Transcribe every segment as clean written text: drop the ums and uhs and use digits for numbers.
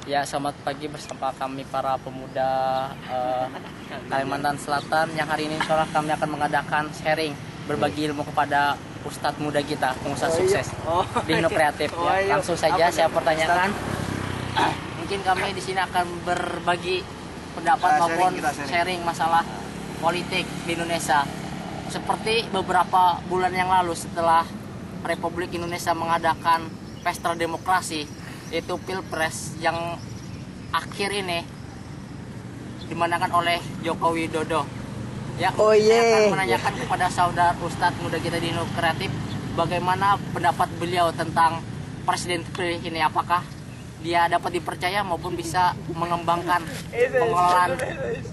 Ya, selamat pagi bersama kami para pemuda Kalimantan Selatan yang hari ini insya Allah kami akan mengadakan sharing berbagi ilmu kepada Ustadz muda kita, pengusaha sukses di Indo Kreatif. Ya, langsung saja saya pertanyakan, mungkin kami di sini akan berbagi pendapat maupun sharing masalah politik di Indonesia. Seperti beberapa bulan yang lalu setelah Republik Indonesia mengadakan pesta demokrasi, yaitu Pilpres yang akhir ini dimenangkan oleh Joko Widodo. Ya, saya akan menanyakan kepada saudara Ustadz muda kita di Indo Kreatif, bagaimana pendapat beliau tentang presiden terpilih ini, apakah dia dapat dipercaya maupun bisa mengembangkan pengelolaan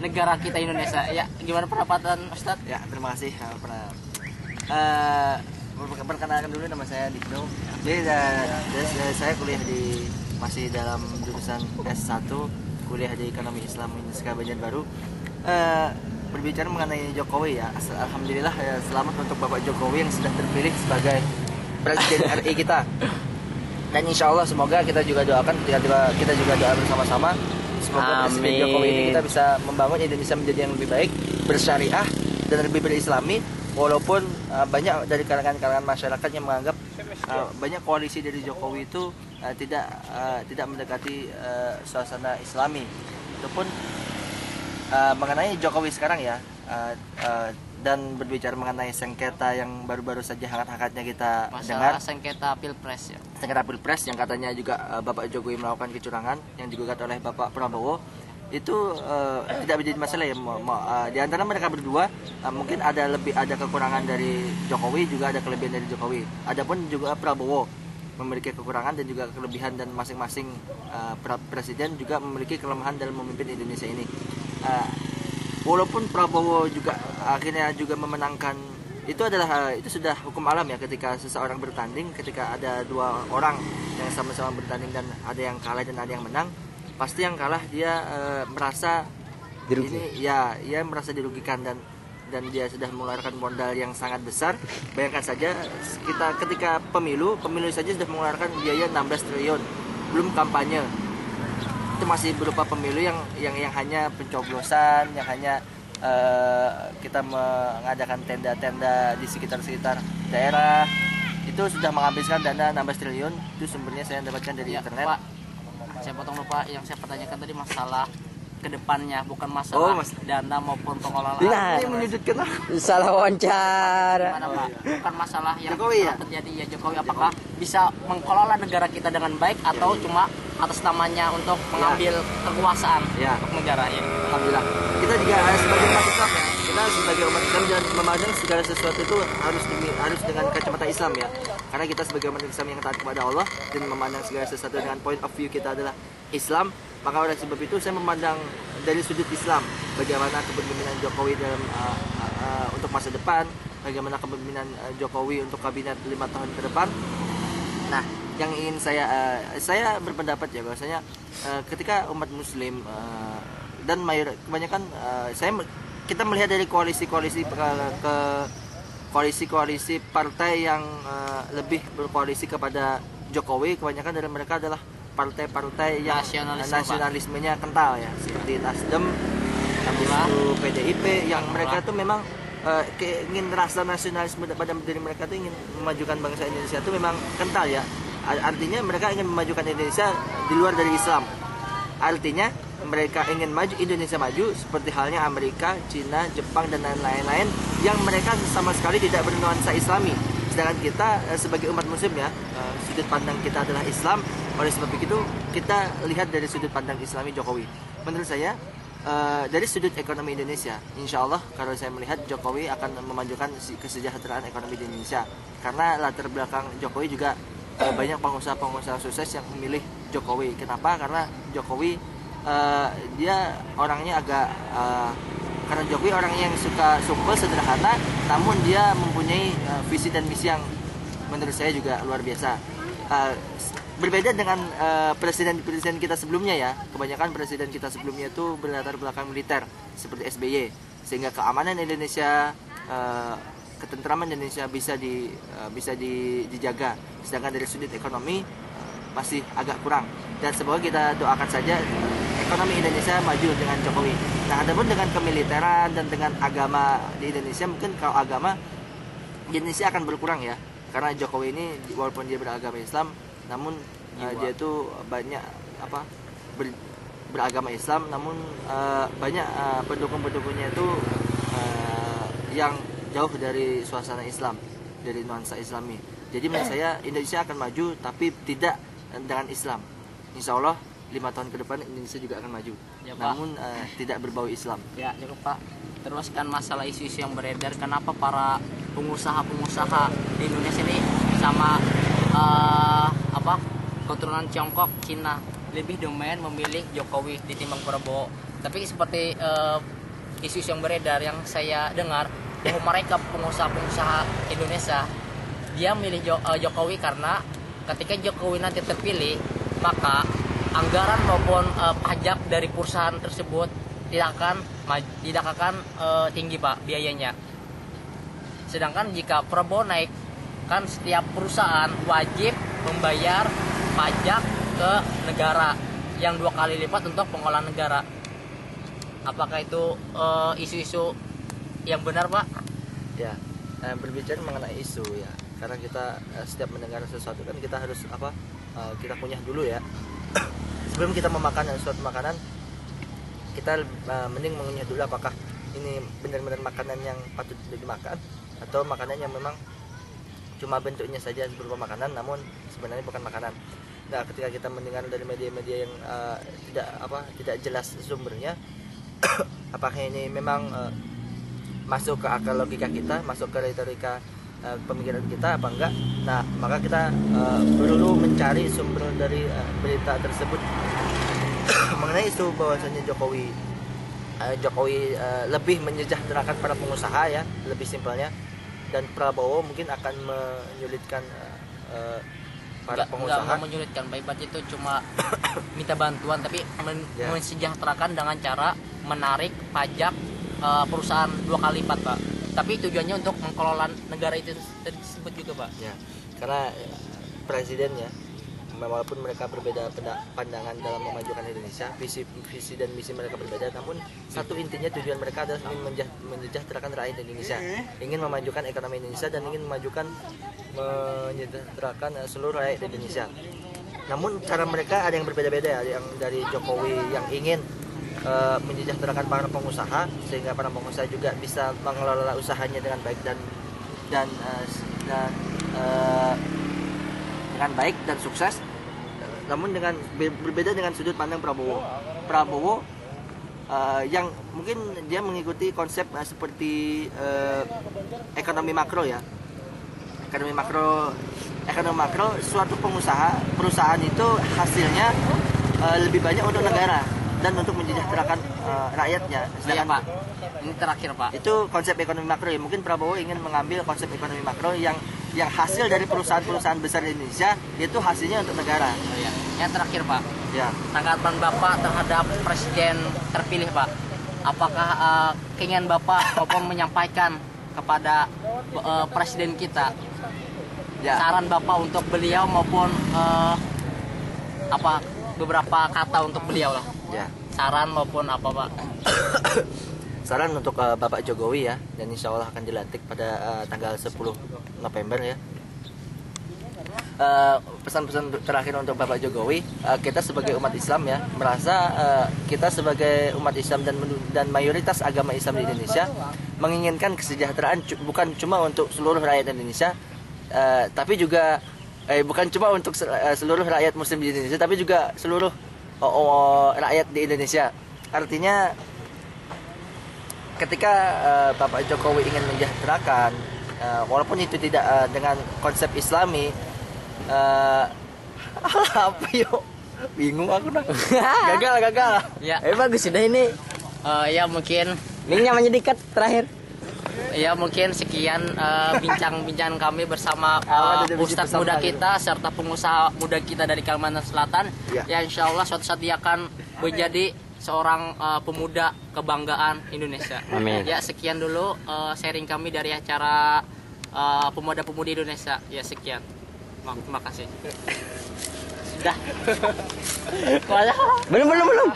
negara kita Indonesia. Ya, gimana pendapatan Ustadz? Ya, terima kasih. Perkenalkan dulu, nama saya Dikno. Jadi saya kuliah masih dalam jurusan S1, kuliah di Ekonomi Islam Universitas Banjarbaru. Berbicara mengenai Jokowi, ya, alhamdulillah ya, selamat untuk Bapak Jokowi yang sudah terpilih sebagai Presiden RI kita. Dan insya Allah semoga kita juga doakan, kita juga doa bersama-sama, semoga Presiden Jokowi ini kita bisa membangun Indonesia menjadi yang lebih baik, bersyariah dan lebih berislami. Walaupun banyak dari kalangan masyarakat yang menganggap banyak koalisi dari Jokowi itu tidak mendekati suasana Islami. Itu pun mengenai Jokowi sekarang ya, dan berbicara mengenai sengketa yang baru-baru saja hangat-hangatnya kita dengar, sengketa Pilpres ya. Sengketa Pilpres yang katanya juga Bapak Jokowi melakukan kecurangan yang digugat oleh Bapak Prabowo. Itu tidak menjadi masalah ya. Di antara mereka berdua mungkin ada kekurangan dari Jokowi, juga ada kelebihan dari Jokowi. Adapun juga Prabowo memiliki kekurangan dan juga kelebihan, dan masing-masing presiden juga memiliki kelemahan dalam memimpin Indonesia ini. Walaupun Prabowo juga akhirnya juga memenangkan, itu sudah hukum alam ya, ketika seseorang bertanding, ketika ada dua orang yang sama-sama bertanding dan ada yang kalah dan ada yang menang, pasti yang kalah dia merasa ia merasa dirugikan, dan dia sudah mengeluarkan modal yang sangat besar. Bayangkan saja ketika pemilu saja sudah mengeluarkan biaya 16 triliun, belum kampanye. Itu masih berupa pemilu yang hanya pencoblosan, yang hanya kita mengadakan tenda-tenda di sekitar daerah. Itu sudah menghabiskan dana 16 triliun. Itu sumbernya saya dapatkan dari internet. Pak, saya potong lupa, yang saya pertanyakan tadi masalah kedepannya, bukan masalah dana maupun pengelolaan. Ini menyudutkan salah wawancara. Gimana, Pak? Bukan masalah yang terjadi ya Jokowi, apakah bisa mengelola negara kita dengan baik atau cuma atas namanya untuk mengambil kekuasaan untuk negara ya. Alhamdulillah. Kita juga sebagai umat Islam ya. Kita sebagai umat Islam jangan memandang segala sesuatu itu harus dengan kacamata Islam ya. Karena kita sebagai umat Islam yang taat kepada Allah dan memandang segala sesuatu dengan point of view kita adalah Islam, maka oleh sebab itu saya memandang dari sudut Islam bagaimana kepemimpinan Jokowi dalam untuk masa depan, bagaimana kepemimpinan Jokowi untuk kabinet 5 tahun ke depan. Nah, yang ingin saya berpendapat ya bahwasanya ketika umat Muslim dan kebanyakan kita melihat dari koalisi partai yang lebih berkoalisi kepada Jokowi, kebanyakan dari mereka adalah partai-partai yang nasionalismenya kental ya, seperti Nasdem, PDIP, yang mereka itu memang ingin rasa nasionalisme pada diri mereka itu ingin memajukan bangsa Indonesia itu memang kental ya. Artinya mereka ingin memajukan Indonesia di luar dari Islam. Artinya mereka ingin maju Indonesia maju, seperti halnya Amerika, Cina, Jepang dan lain-lain yang mereka sama sekali tidak bernuansa Islami. Sedangkan kita sebagai umat Muslim ya, sudut pandang kita adalah Islam. Oleh sebab itu kita lihat dari sudut pandang Islami Jokowi. Menurut saya dari sudut ekonomi Indonesia, insya Allah kalau saya melihat Jokowi akan memajukan kesejahteraan ekonomi di Indonesia. Karena latar belakang Jokowi juga banyak pengusaha-pengusaha sukses yang memilih Jokowi. Kenapa? Karena Jokowi dia orangnya karena Jokowi orang yang suka simpel, sederhana, namun dia mempunyai visi dan misi yang menurut saya juga luar biasa. Berbeda dengan presiden kita sebelumnya ya. Kebanyakan presiden kita sebelumnya itu berlatar belakang militer seperti SBY, sehingga keamanan Indonesia, ketentraman Indonesia bisa dijaga. Sedangkan dari sudut ekonomi masih agak kurang. dan semoga kita doakan saja ekonomi Indonesia maju dengan Jokowi. Nah, adapun dengan kemiliteran dan dengan agama di Indonesia, mungkin kalau agama di Indonesia akan berkurang ya, karena Jokowi ini walaupun dia beragama Islam, namun dia itu banyak beragama Islam, namun banyak pendukung-pendukungnya itu yang jauh dari suasana Islam, dari nuansa Islami. Jadi menurut saya Indonesia akan maju, tapi tidak dengan Islam. Insya Allah 5 tahun ke depan Indonesia juga akan maju, ya, namun tidak berbau Islam. Ya, cukup Pak. Terus kan masalah isu-isu yang beredar, kenapa para pengusaha-pengusaha di Indonesia ini sama keturunan Tiongkok, Cina lebih domain memilih Jokowi ditimbang Prabowo. Tapi seperti isu-isu yang beredar yang saya dengar bahwa mereka pengusaha-pengusaha Indonesia dia milih Jokowi karena ketika Jokowi nanti terpilih, maka anggaran maupun pajak dari perusahaan tersebut tidak akan tinggi Pak biayanya. Sedangkan jika Prabowo naik, kan setiap perusahaan wajib membayar pajak ke negara yang 2 kali lipat untuk pengolahan negara. Apakah itu isu-isu yang benar Pak? Ya, berbicara mengenai isu ya, karena kita setiap mendengar sesuatu kan kita harus kita kunyah dulu ya. Sebelum kita memakan suatu makanan, kita mending mengunyah dulu apakah ini benar-benar makanan yang patut dimakan atau makanan yang memang cuma bentuknya saja berupa makanan namun sebenarnya bukan makanan. Nah, ketika kita mendengar dari media-media yang tidak jelas sumbernya, apakah ini memang masuk ke akal logika kita, masuk ke retorika pemikiran kita apa enggak? Nah, maka kita perlu mencari sumber dari berita tersebut mengenai isu bahwasanya Jokowi lebih menyejahterakan para pengusaha ya, lebih simpelnya, dan Prabowo mungkin akan menyulitkan para pengusaha. Enggak menyulitkan, Baibat itu cuma minta bantuan tapi mensejahterakan dengan cara menarik pajak perusahaan 2 kali lipat Pak. Tapi tujuannya untuk mengelola negara itu tersebut juga Pak. Ya, karena presiden ya, walaupun mereka berbeda pandangan dalam memajukan Indonesia, visi dan misi mereka berbeda, namun satu intinya tujuan mereka adalah ingin menyejahterakan rakyat Indonesia, ingin memajukan ekonomi Indonesia dan ingin menyejahterakan seluruh rakyat Indonesia. Namun cara mereka ada yang berbeda-beda ya, yang dari Jokowi yang ingin menyejahterakan para pengusaha sehingga para pengusaha juga bisa mengelola usahanya dengan baik dan dengan baik dan sukses. Namun dengan berbeda dengan sudut pandang Prabowo yang mungkin dia mengikuti konsep seperti ekonomi makro ya. Ekonomi makro suatu perusahaan itu hasilnya lebih banyak untuk negara dan untuk menyejahterakan rakyatnya. Sedangkan Pak, ini terakhir Pak, itu konsep ekonomi makro ya. Mungkin Prabowo ingin mengambil konsep ekonomi makro yang hasil dari perusahaan-perusahaan besar di Indonesia itu hasilnya untuk negara. Ya. Yang terakhir Pak, ya, tanggapan Bapak terhadap presiden terpilih Pak. Apakah keinginan Bapak menyampaikan kepada presiden kita saran Bapak untuk beliau maupun beberapa kata untuk beliau lah? Ya. Saran maupun apa Pak? Saran untuk Bapak Jokowi ya, dan insya Allah akan dilantik pada tanggal 10 November ya. Pesan-pesan terakhir untuk Bapak Jokowi, kita sebagai umat Islam ya merasa kita sebagai umat Islam dan mayoritas agama Islam di Indonesia menginginkan kesejahteraan bukan cuma untuk seluruh rakyat Indonesia, tapi juga bukan cuma untuk seluruh rakyat Muslim di Indonesia, tapi juga seluruh rakyat di Indonesia. Artinya ketika Bapak Jokowi ingin menyejahterakan, walaupun itu tidak dengan konsep Islami, apa yuk? Bingung aku dah. Gagal. Ya. Bagus sudah ini. Ya mungkin linknya menyedikit terakhir. Ya mungkin sekian bincang-bincang kami bersama Ustadz muda kita serta pengusaha muda kita dari Kalimantan Selatan. Ya insya Allah suatu saat dia akan menjadi seorang pemuda kebanggaan Indonesia. Amin. Ya sekian dulu sharing kami dari acara pemuda-pemudi Indonesia. Ya sekian. Terima kasih. Dah. Kuasa. Belum belum belum.